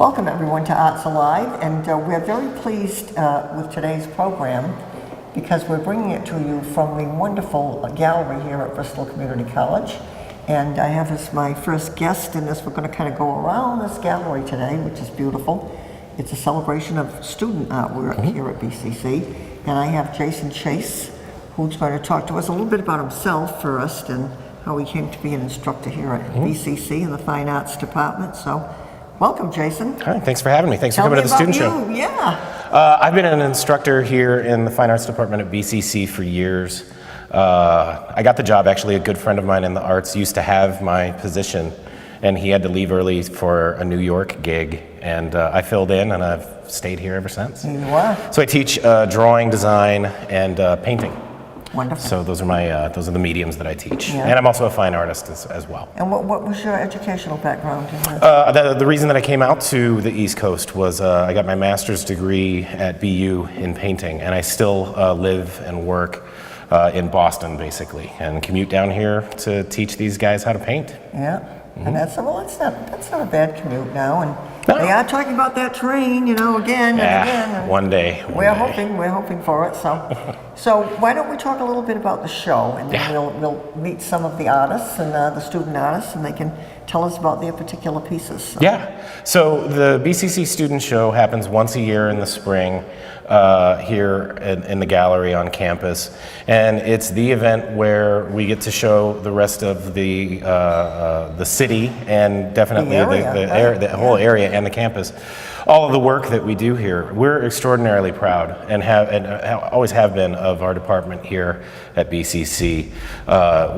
Welcome everyone to ArtsAlive, and we're very pleased with today's program because we're bringing it to you from the wonderful gallery here at Bristol Community College. And I have as my first guest in this, we're going to kind of go around this gallery today, which is beautiful. It's a celebration of student artwork here at BCC. And I have Jason Chase, who's going to talk to us a little bit about himself first and how he came to be an instructor here at BCC in the Fine Arts Department. So, welcome, Jason. Hi, thanks for having me. Thanks for coming to the Student Show. Yeah. I've been an instructor here in the Fine Arts Department at BCC for years. I got the job, actually, a good friend of mine in the arts used to have my position, and he had to leave early for a New York gig, and I filled in, and I've stayed here ever since. Wow. So I teach drawing, design, and painting. Wonderful. So those are the mediums that I teach, Yeah. and I'm also a fine artist as well. And what was your educational background in this? The reason that I came out to the East Coast was I got my master's degree at BU in painting, and I still live and work in Boston, basically, and commute down here to teach these guys how to paint. Yeah. And that's not a bad commute now, and No. they are talking about that train, again and again. And One day. we're hoping for it. So why don't we talk a little bit about the show, and then we'll meet some of the artists and the student artists, and they can tell us about their particular pieces. So. Yeah. So the BCC Students Show happens once a year in the spring here in the gallery on campus, and it's the event where we get to show the rest of the city and definitely the whole area and the campus all of the work that we do here. We're extraordinarily proud and always have been of our department here at BCC.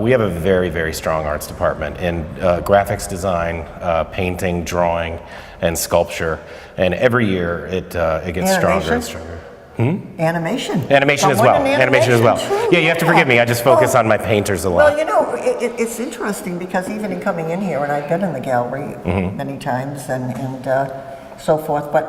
We have a very, very strong arts department in graphics design, painting, drawing, and sculpture. And every year it gets stronger and stronger. Animation as well. Animation as well. Too. Yeah, you have to forgive me. I just focus on my painters a lot. Well, it's interesting because even in coming in here, and I've been in the gallery many times and so forth, but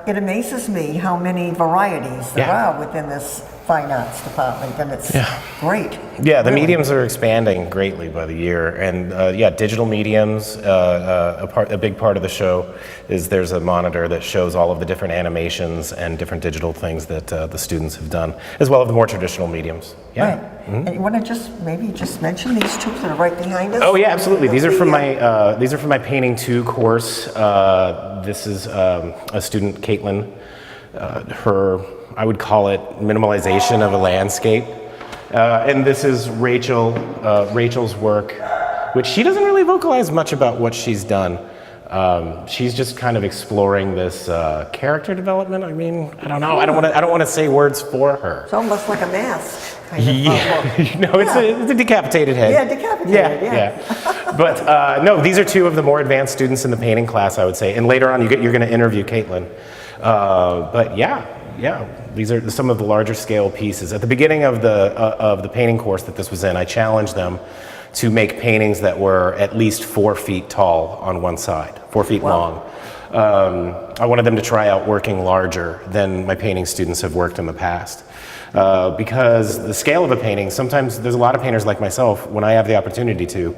it amazes me how many varieties there are within this fine arts department, and it's great. Yeah, the mediums are expanding greatly by the year, and digital mediums. A big part of the show is there's a monitor that shows all of the different animations and different digital things that the students have done, as well as the more traditional mediums. Yeah. Right. And you want to just mention these two that are right behind us? Oh yeah, absolutely. These are from my Painting 2 course. This is a student, Caitlin. I would call it minimalization of a landscape. And this is Rachel's work, which she doesn't really vocalize much about what she's done. She's just kind of exploring this character development. I mean, I don't know. I don't want to say words for her. It's almost like a mask. It's a decapitated head. Yeah, decapitated. Yeah. But no, these are two of the more advanced students in the painting class, I would say. And later on, you're going to interview Caitlin. But yeah, these are some of the larger scale pieces. At the beginning of the painting course that this was in, I challenged them to make paintings that were at least 4 feet tall on one side, 4 feet long. I wanted them to try out working larger than my painting students have worked in the past. Because the scale of a painting, sometimes there's a lot of painters like myself, when I have the opportunity to,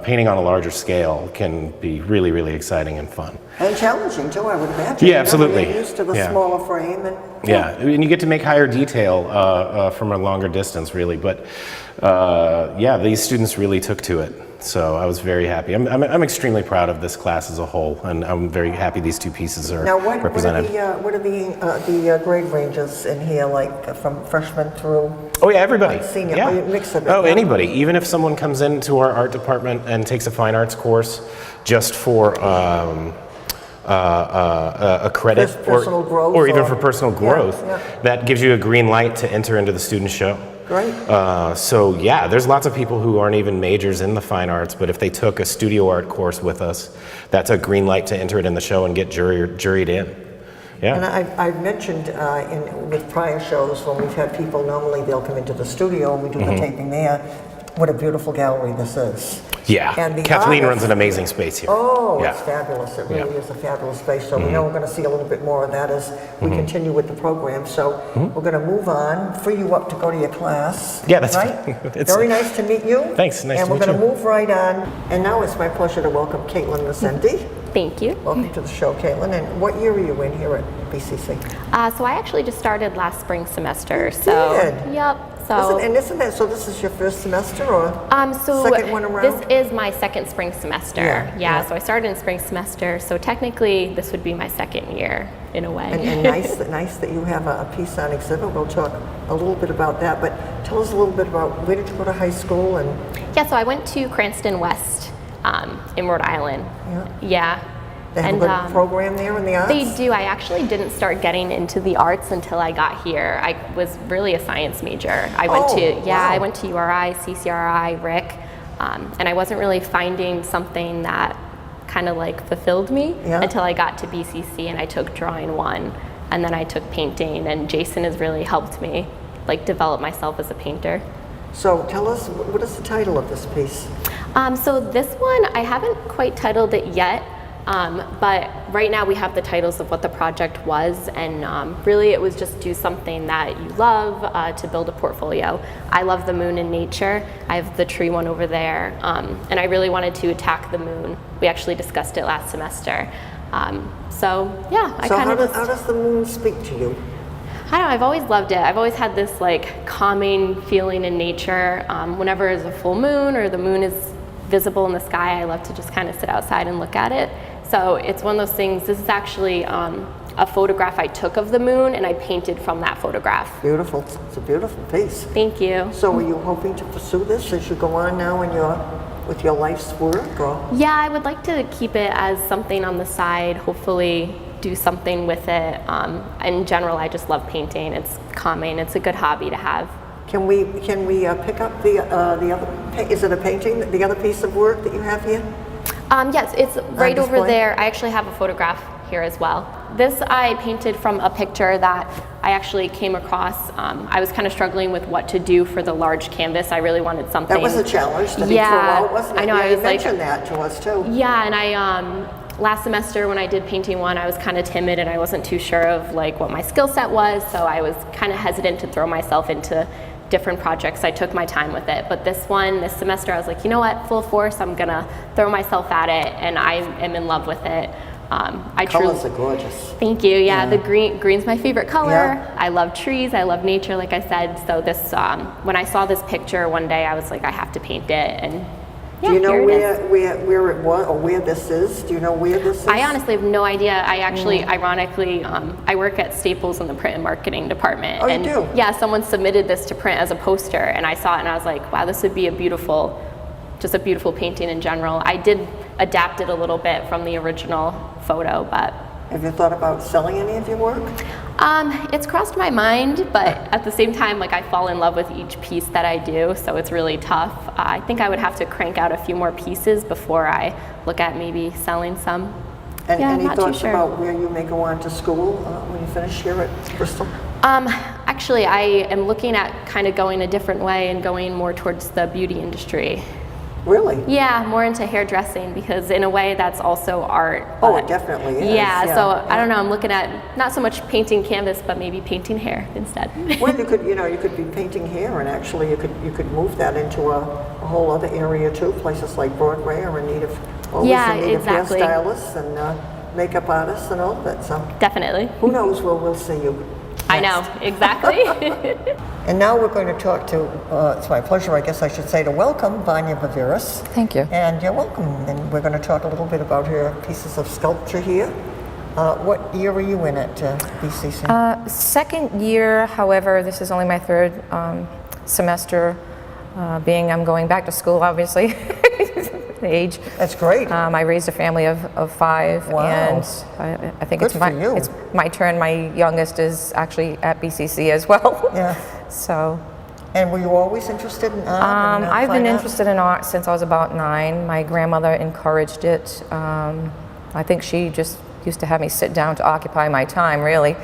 painting on a larger scale can be really, really exciting and fun. And challenging too, I would imagine. Yeah, absolutely. You're used to the smaller frame. And you get to make higher detail from a longer distance, really. But these students really took to it. So I was very happy. I'm extremely proud of this class as a whole, and I'm very happy these two pieces are represented. What are the grade ranges in here, like from freshman through? Oh yeah, everybody. Senior, mix of it. Oh, anybody. Even if someone comes into our art department and takes a fine arts course just for a credit or even for personal growth, that gives you a green light to enter into the student show. Great. There's lots of people who aren't even majors in the fine arts, but if they took a studio art course with us, that's a green light to enter it in the show and get juried in. Yeah. And I've mentioned with prior shows when we've had people, normally they'll come into the studio and we do the taping there. What a beautiful gallery this is. Yeah, and Kathleen runs an amazing space here. Oh, it's fabulous. It really is a fabulous space. So we know we're going to see a little bit more of that as we continue with the program. So we're going to move on, free you up to go to your class. Yeah, that's right. Very nice to meet you. Thanks, nice to meet you. And we're going to move right on. And now it's my pleasure to welcome Caitlin Vicente. Thank you. Welcome to the show, Caitlin. And what year are you in here at BCC? So I actually just started last spring semester. You So did? yep. So Isn't that so? This is your first semester, or so second one around? this is my second spring semester. Yeah. So I started in spring semester. So technically, this would be my second year in a way. And nice that you have a piece on exhibit. We'll talk a little bit about that. But tell us a little bit about where did you go to high school and? Yeah. So I went to Cranston West in Rhode Island. Yeah. They have a good program there in the arts? They do. I actually didn't start getting into the arts until I got here. I was really a science major. I went I went to URI, CCRI, RIC, and I wasn't really finding something that kind of like fulfilled me until I got to BCC and I took drawing 1, and then I took painting, and Jason has really helped me like develop myself as a painter. So tell us, what is the title of this piece? So this one, I haven't quite titled it yet. But right now we have the titles of what the project was, and really it was just do something that you love to build a portfolio. I love the moon in nature. I have the tree one over there, and I really wanted to attack the moon. We actually discussed it last semester. So how does the moon speak to you? I don't know, I've always loved it. I've always had this like calming feeling in nature. Whenever there's a full moon or the moon is visible in the sky, I love to just kind of sit outside and look at it. So it's one of those things. This is actually a photograph I took of the moon, and I painted from that photograph. Beautiful. It's a beautiful piece. Thank you. So are you hoping to pursue this as you go on now with your life's work? Or? Yeah, I would like to keep it as something on the side, hopefully do something with it. In general, I just love painting. It's calming. It's a good hobby to have. Can we pick up the other, is it a painting, the other piece of work that you have here? Yes, it's right over there. I actually have a photograph here as well. This I painted from a picture that I actually came across. I was kind of struggling with what to do for the large canvas. I really wanted something. That was a challenge to be thrown out, wasn't it? I know. You mentioned that to us too. Yeah, and I last semester when I did painting 1, I was kind of timid and I wasn't too sure of like what my skill set was, so I was kind of hesitant to throw myself into different projects. I took my time with it, but this semester I was like, you know what, full force, I'm gonna throw myself at it, and I am in love with it. Colors are gorgeous. Thank you. Yeah, the green's my favorite color. Yeah. I love trees, I love nature, like I said. So this, when I saw this picture one day, I was like, I have to paint it, and yeah, do you know where it was, or where this is? Do you know where this is? I honestly have no idea. I actually, ironically, I work at Staples in the print and marketing department. Oh, and you do? Yeah, someone submitted this to print as a poster, and I saw it and I was like, wow, this would be just a beautiful painting in general. I did adapt it a little bit from the original photo, but. Have you thought about selling any of your work? It's crossed my mind, but at the same time, like I fall in love with each piece that I do, so it's really tough. I think I would have to crank out a few more pieces before I look at maybe selling some. And yeah, any I'm not thoughts too sure. about where you may go on to school when you finish here at Bristol? Actually, I am looking at kind of going a different way and going more towards the beauty industry. Really? Yeah, more into hairdressing, because in a way that's also art. Oh, it definitely is. Yeah, so I don't know, I'm looking at not so much painting canvas, but maybe painting hair instead. Well, you could be painting hair, and actually you could move that into a whole other area too. Places like Broadway are in need of exactly. hairstylists and makeup artists and all of that. So Definitely. who knows where we'll see you next. I know, exactly. And now we're going to talk to, it's my pleasure, I guess I should say, to welcome Vanya Viveris. Thank you. And you're welcome. And we're going to talk a little bit about her pieces of sculpture here. What year are you in at BCC? Second year, however, this is only my third semester, being I'm going back to school, obviously. Age. That's great. I raised a family of 5, wow. And I think Good for you. it's my turn. My youngest is actually at BCC as well. Yeah. So. And were you always interested in art? I've been interested in art since I was about 9. My grandmother encouraged it. I think she just used to have me sit down to occupy my time, really,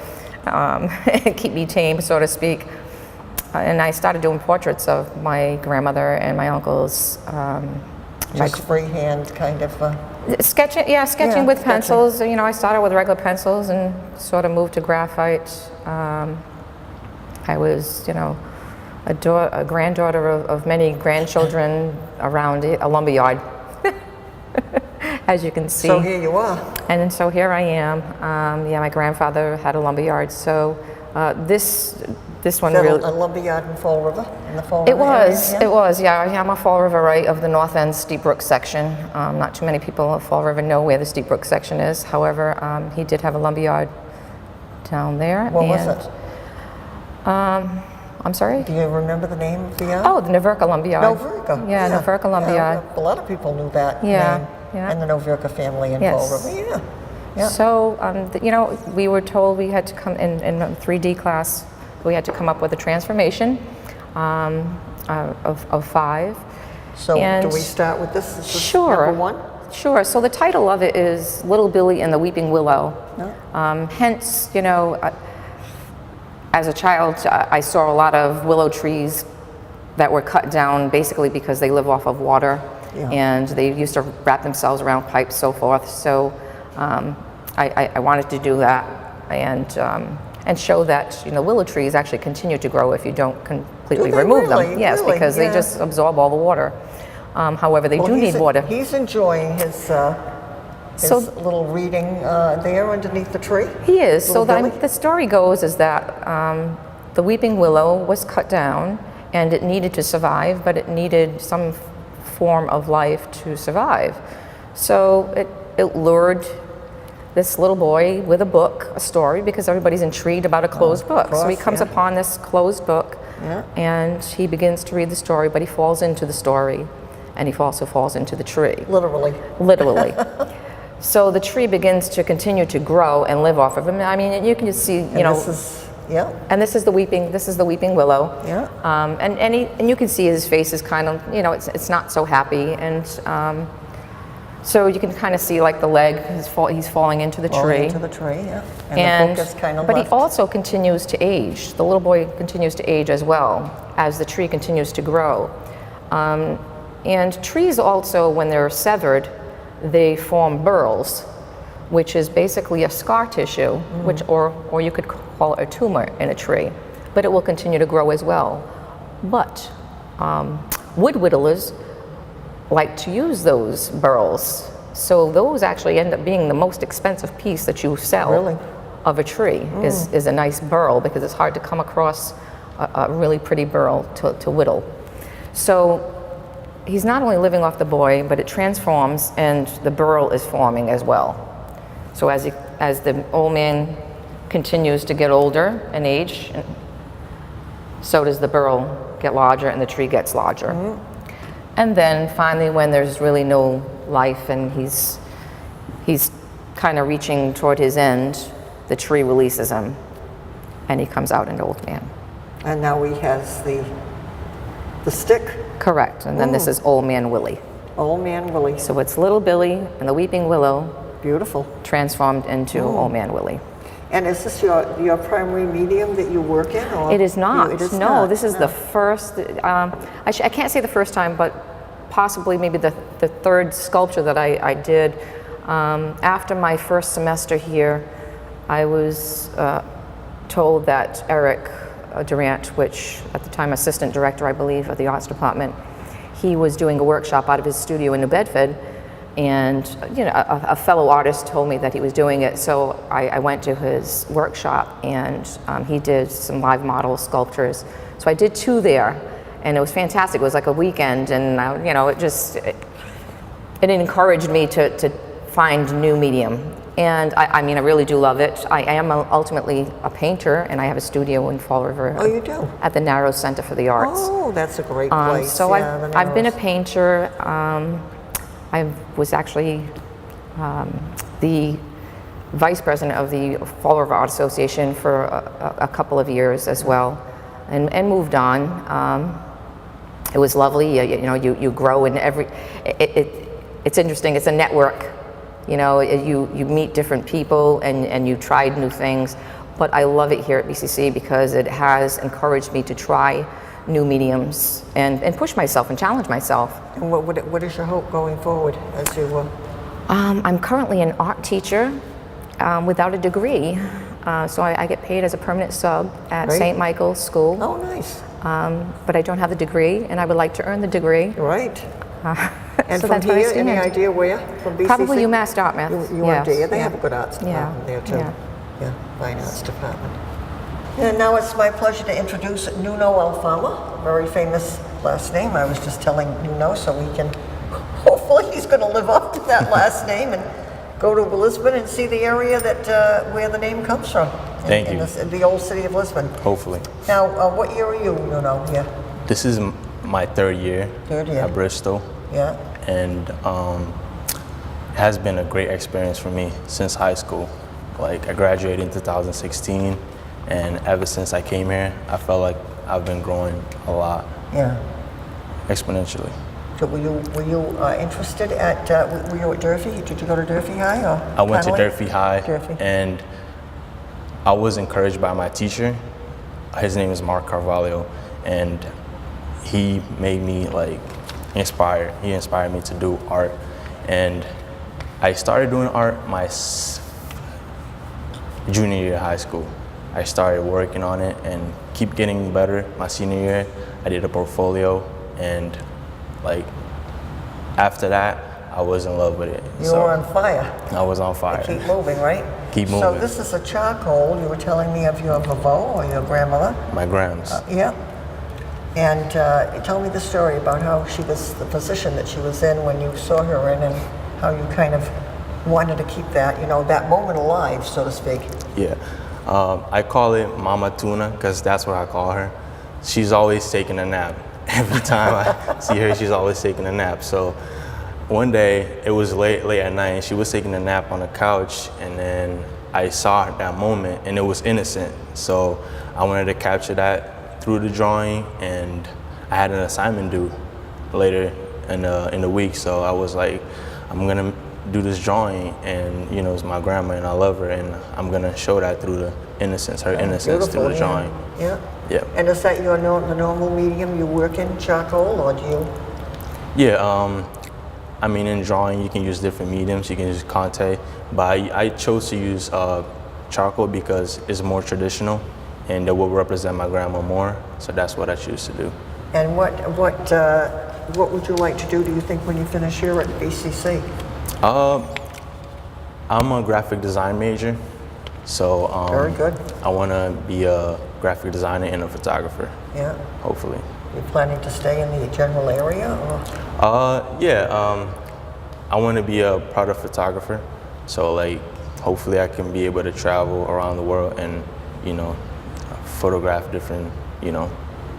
keep me tame, so to speak. And I started doing portraits of my grandmother and my uncles. Just freehand kind of? Sketching with sketching. pencils. You know, I started with regular pencils and sort of moved to graphite. I was, a granddaughter of many grandchildren around a lumberyard. as you can see. So here you are. And so here I am. Yeah, my grandfather had a lumberyard, so this one Is that really. a lumberyard in Fall River? In the Fall It River was, area? it was, yeah. I'm a Fall River right of the North End Steep Brook section. Not too many people at Fall River know where the Steep Brook section is. However, he did have a lumberyard down there. What was it? I'm sorry? Do you remember the name of the yard? Oh, the Noverka lumberyard. Noverka. Yeah, Noverka lumberyard. A lot of people knew that Yeah, name. yeah. And the Noverka family in Yes. Fall River. Yeah. Yeah. So, you know, we were told we had to come in a 3D class, we had to come up with a transformation of 5. So And do we start with this? Is this Sure. number 1? Sure. So the title of it is Little Billy and the Weeping Willow. Hence, you know, as a child, I saw a lot of willow trees that were cut down basically because they live off of water, Yeah. and they used to wrap themselves around pipes, so forth. So I wanted to do that and show that, you know, willow trees actually continue to grow if you don't completely they remove really? them. Yes, Really? because they Yeah. just absorb all the water. However, they do need water. He's enjoying his So- little reading there underneath the tree. He is. So Little Billy? the story goes is that the weeping willow was cut down and it needed to survive, but it needed some form of life to survive. So it lured this little boy with a book, a story, because everybody's intrigued about a closed book. So he course, comes yeah. upon this closed book and he begins to read the story, but he falls into the story and he also falls into the tree. Literally. Literally. So the tree begins to continue to grow and live off of him. I mean, you can just see, you And know, this is, yeah. and this is the weeping willow. Yeah. And you can see his face is kind of, you know, it's not so happy, and so you can kind of see like the leg, he's falling into the Falling tree. into the tree, yeah. And the book is kind of But left. he also continues to age. The little boy continues to age as well as the tree continues to grow. And trees also, when they're severed, they form burls, which is basically a scar tissue, which or you could call it a tumor in a tree, but it will continue to grow as well. But wood whittlers like to use those burls, so those actually end up being the most expensive piece that you sell Really? of a tree is a nice burl, because it's hard to come across a really pretty burl to whittle. So he's not only living off the boy, but it transforms and the burl is forming as well. So as the old man continues to get older in age, so does the burl get larger and the tree gets larger. And then finally, when there's really no life and he's kind of reaching toward his end, the tree releases him and he comes out an old man. And now he has the stick, Correct. And then this is Old Man Willy. Old Man Willy. So it's Little Billy and the Weeping Willow Beautiful. transformed into Old Man Willy. And is this your primary medium that you work in? Or It is not. It is no, not. this is the first, I can't say the first time, but possibly maybe the third sculpture that I did. After my first semester here, I was told that Eric Durant, which at the time assistant director, I believe, of the arts department, he was doing a workshop out of his studio in New Bedford, and you know, a fellow artist told me that he was doing it, so I went to his workshop, and he did some live model sculptures. So I did 2 there, and it was fantastic. It was like a weekend, and you know, it encouraged me to find new medium. And I mean, I really do love it. I am ultimately a painter, and I have a studio in Fall River. Oh, you do? At the Narrows Center for the Arts. Oh, that's a great place. So yeah, the I've been a Narrows. painter. I was actually the vice president of the Fall River Art Association for a couple of years as well, and moved on. It was lovely. You know, you grow in every. It's interesting. It's a network. You know, you meet different people and you try new things. But I love it here at BCC because it has encouraged me to try new mediums and push myself and challenge myself. And what is your hope going forward as you? I'm currently an art teacher without a degree, so I get paid as a permanent sub at Great. St. Michael's School. Oh, nice. But I don't have the degree, and I would like to earn the degree. Right. And so from that's where I here, any stand. idea where? From BCC? Probably UMass Dartmouth. You yes. yeah, they yeah. have a good arts department there too. Yeah. Yeah, fine arts department. And now it's my pleasure to introduce Nuno Alfama, very famous last name. I was just telling Nuno, so he can, hopefully he's going to live up to that last name and go to Lisbon and see the area that where the name comes from. Thank you. In the old city of Lisbon. Hopefully. Now, what year are you, Nuno? Yeah. This is my third year, Third year. at Bristol, Yeah. and it has been a great experience for me since high school. Like, I graduated in 2016, and ever since I came here, I felt like I've been growing a lot, Yeah. exponentially. So were you interested at, were you at Durfee? Did you go to Durfee High or? I went to Connolly? Durfee High, Durfee. and I was encouraged by my teacher. His name is Mark Carvalho, and he made me like inspired. He inspired me to do art, and I started doing art my junior year of high school. I started working on it and keep getting better. My senior year, I did a portfolio, and like after that, I was in love with it. You were on fire. I was on fire. Keep moving, right? Keep So moving. this is a charcoal. You were telling me of your Vavo or your grandmother. My grams. Yeah. And tell me the story about how she was, the position that she was in when you saw her in, and how you kind of wanted to keep that, you know, that moment alive, so to speak. Yeah. I call it Mama Tuna because that's what I call her. She's always taking a nap. Every time I see her, she's always taking a nap. So one day, it was late at night, and she was taking a nap on the couch, and then I saw her that moment, and it was innocent. So I wanted to capture that through the drawing, and I had an assignment due later in the week, so I was like, I'm gonna do this drawing, and you know, it's my grandma, and I love her, and I'm gonna show that through the innocence, her innocence through the drawing. Yeah. Yeah. And is that your the normal medium you work in, charcoal, or do you? Yeah, I mean, in drawing, you can use different mediums. You can use Conte, but I chose to use charcoal because it's more traditional, and it will represent my grandma more. So that's what I choose to do. And what would you like to do you think when you finish here at BCC? I'm a graphic design major, so Very good. I want to be a graphic designer and a photographer, Yeah. hopefully. You planning to stay in the general area, or? Yeah, I want to be a product photographer, so like hopefully I can be able to travel around the world and, you know, photograph different, you know,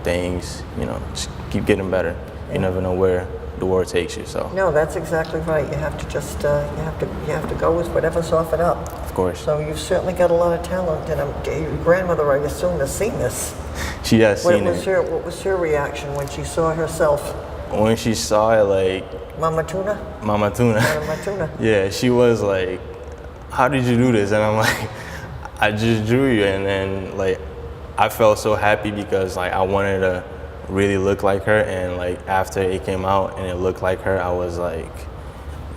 things, you know, just keep getting better. You never know where the world takes you, so. No, that's exactly right. You have to just you have to go with whatever's offered up. Of course. So you've certainly got a lot of talent, and your grandmother, I assume, has seen this. She has seen it. What was her reaction when she saw herself? When she saw it, like, Mama Tuna? Mama Tuna. Mama Tuna. Yeah, she was like, how did you do this? And I'm like, I just drew you. And then like, I felt so happy because like I wanted to really look like her. And like after it came out and it looked like her, I was like,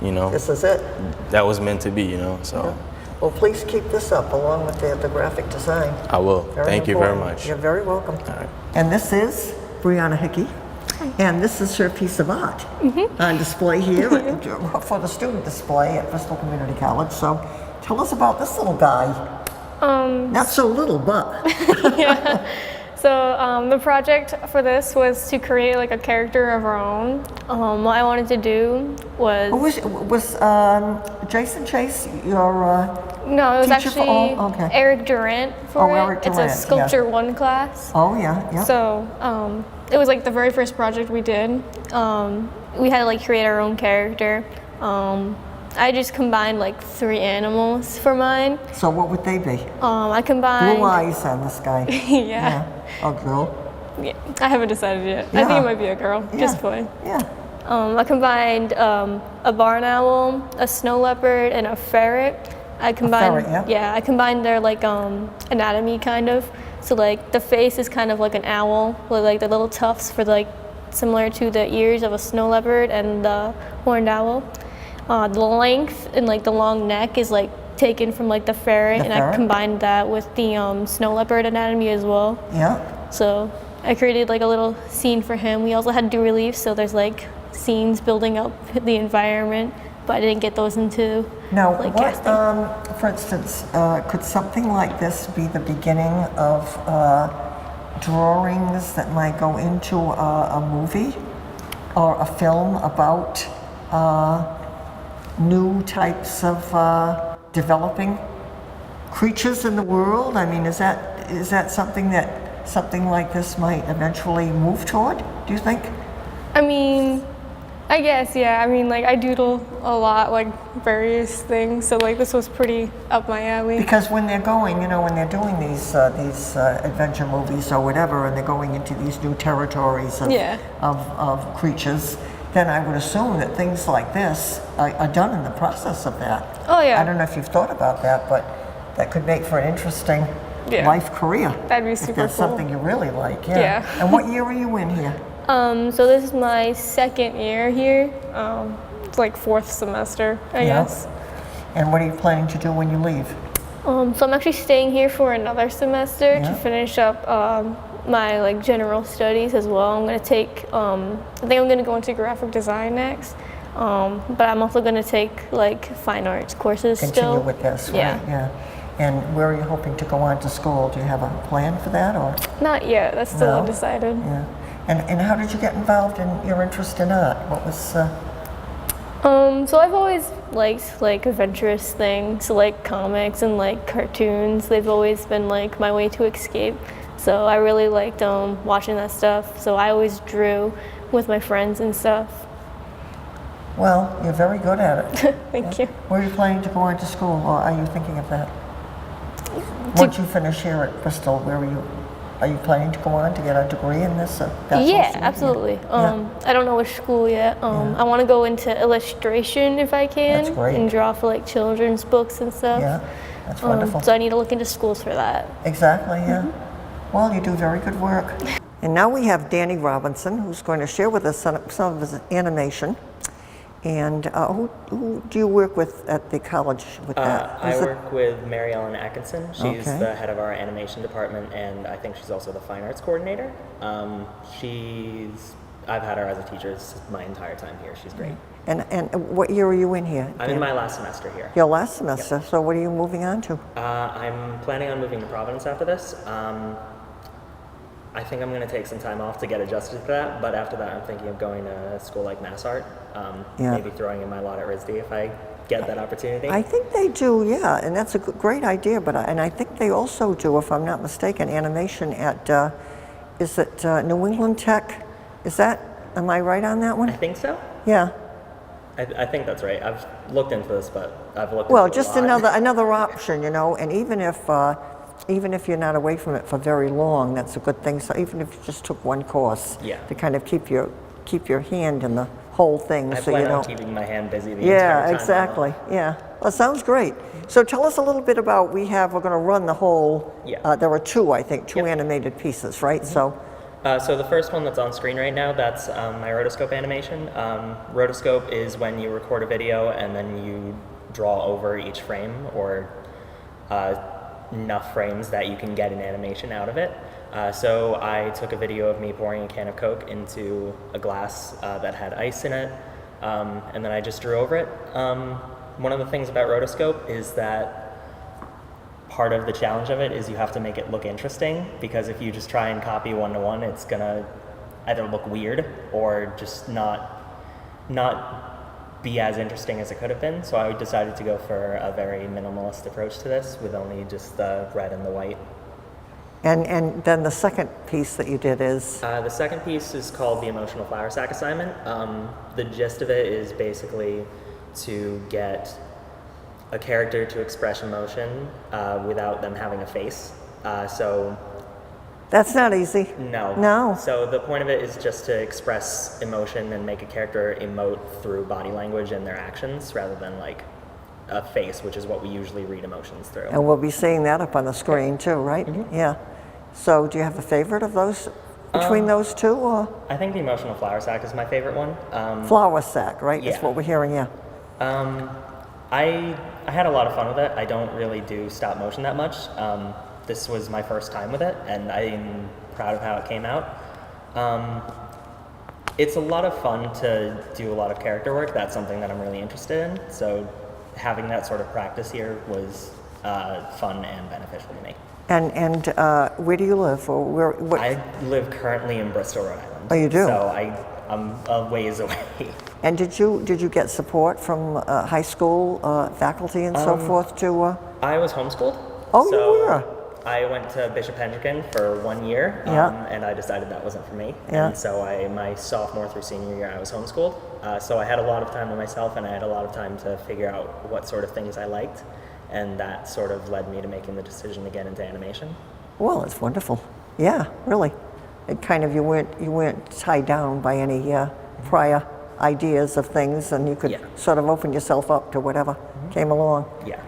you know, This is it. that was meant to be, you know, so. Well, please keep this up along with the graphic design. I will. Very Thank you very important. much. You're very welcome. All right. And this is Brianna Hickey. And this is her piece of art on display here for the student display at Bristol Community College. So tell us about this little guy. Not so little, but. So the project for this was to create like a character of our own. What I wanted to do was Was Jason Chase your no, it was teacher for actually all? Okay. Eric Durant for it. Eric It's Durant, a yeah. Sculpture 1 class. Oh, yeah. So it was like the very first project we did. We had to like create our own character. I just combined like 3 animals for mine. So what would they be? I combined. Blue eyes on this guy. Yeah. A girl. Yeah. I haven't decided yet. I Yeah. think it might be a girl. Just Yeah. playing. Yeah. I combined a barn owl, a snow leopard, and a ferret. I combined, ferret, yeah. I combined their like anatomy kind of. So like the face is kind of like an owl with like the little tufts for like similar to the ears of a snow leopard and the horned owl. The length and like the long neck is like taken from like the ferret, and ferret? I combined that with the snow leopard anatomy as well. Yeah. So I created like a little scene for him. We also had do reliefs, so there's like scenes building up the environment, but I didn't get those into Now, like what, casting. for instance, could something like this be the beginning of drawings that might go into a movie or a film about new types of developing creatures in the world? I mean, is that something that something like this might eventually move toward, do you think? I mean, I guess, yeah. I mean, like, I doodle a lot, like, various things, so, like, this was pretty up my alley. Because when they're going, you know, when they're doing these adventure movies or whatever, and they're going into these new territories of, Yeah. of creatures, then I would assume that things like this are done in the process of that. Oh, yeah. I don't know if you've thought about that, but that could make for an interesting life career. That'd be if super that's cool. something you really like, yeah. Yeah. And what year are you in here? So this is my second year here. It's like fourth semester, I Yeah. guess. And what are you planning to do when you leave? So I'm actually staying here for another semester Yeah. to finish up my like general studies as well. I'm gonna take, I think I'm gonna go into graphic design next. But I'm also gonna take like fine arts courses Continue still. with this, right? Yeah. Yeah. And where are you hoping to go on to school? Do you have a plan for that, or? Not yet. That's still No? undecided. Yeah. And how did you get involved in your interest in art? What was, So I've always liked like adventurous things, like comics and like cartoons. They've always been like my way to escape. So I really liked watching that stuff. So I always drew with my friends and stuff. well, you're very good at it. Thank you. Where are you planning to go on to school, or are you thinking of that? Once you finish here at Bristol, are you planning to go on to get a degree in this? Yeah, absolutely. I don't know which school yet. I want to go into illustration if I can. That's great. And draw for like children's books and stuff. Yeah, that's wonderful. So I need to look into schools for that. Exactly, yeah. Well, you do very good work. And now we have Danny Robinson, who's going to share with us some of his animation. And who do you work with at the college with that? I work with Mary Ellen Atkinson. She's Okay. the head of our animation department, and I think she's also the fine arts coordinator. I've had her as a teacher my entire time here. She's great. And what year are you in here? I'm in my last semester here. Your last semester, so what are you moving on to? I'm planning on moving to Providence after this. I think I'm going to take some time off to get adjusted to that, but after that I'm thinking of going to a school like Mass Art, Yeah. maybe throwing in my lot at RISD if I get that opportunity. I think they do, yeah, and that's a great idea, and I think they also do, if I'm not mistaken, animation at, is it New England Tech? Am I right on that I one? think so. Yeah. I think that's right. I've looked into this, but I've looked Well, into just a lot. another option, you know, and even if you're not away from it for very long, that's a good thing. So even if you just took one course, Yeah. to kind of keep your hand in the whole thing, I so plan you on don't. keeping my hand busy the entire Yeah, time. exactly. Yeah. Well, sounds great. So tell us a little bit about. We're going to run the whole. Yeah. There were two, I think, two Yep. animated pieces, right? So. So the first one that's on screen right now, that's my Rotoscope animation. Rotoscope is when you record a video and then you draw over each frame, or enough frames that you can get an animation out of it. So I took a video of me pouring a can of Coke into a glass that had ice in it, and then I just drew over it. One of the things about Rotoscope is that part of the challenge of it is you have to make it look interesting, because if you just try and copy one-to-one, it's gonna either look weird or just not be as interesting as it could have been. So I decided to go for a very minimalist approach to this, with only just the red and the white. And then the second piece that you did is. The second piece is called the Emotional Flour Sack Assignment. The gist of it is basically to get a character to express emotion without them having a face. That's not easy. No. No. So the point of it is just to express emotion and make a character emote through body language and their actions, rather than like a face, which is what we usually read emotions through. And we'll be seeing that up on the screen too, right? Mm-hmm. Yeah. So do you have a favorite of those, between those two, or? I think the Emotional Flour Sack is my favorite one. Flour sack, right? That's yeah. what we're hearing, yeah. I had a lot of fun with it. I don't really do stop motion that much. This was my first time with it, and I'm proud of how it came out. It's a lot of fun to do a lot of character work. That's something that I'm really interested in. So having that sort of practice here was fun and beneficial to me. And where do you live? Or where? What? I live currently in Bristol, Rhode Island. Oh, you do? So I'm a ways away. And did you get support from high school faculty and so forth to? I was homeschooled. Oh, so you were? I went to Bishop Hendricken for 1 year, and I decided that wasn't for me. Yeah. And so my sophomore through senior year, I was homeschooled. So I had a lot of time to myself, and I had a lot of time to figure out what sort of things I liked, and that sort of led me to making the decision to get into animation. Well, it's wonderful. Yeah, really. It kind of you weren't tied down by any prior ideas of things, and you could sort of open yourself up to whatever came along. Yeah.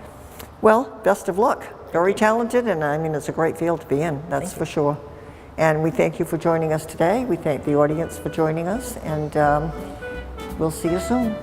Well, best of luck. Very talented, and I mean, it's a great field to be in, that's for sure. And we thank you for joining us today. We thank the audience for joining us, and we'll see you soon.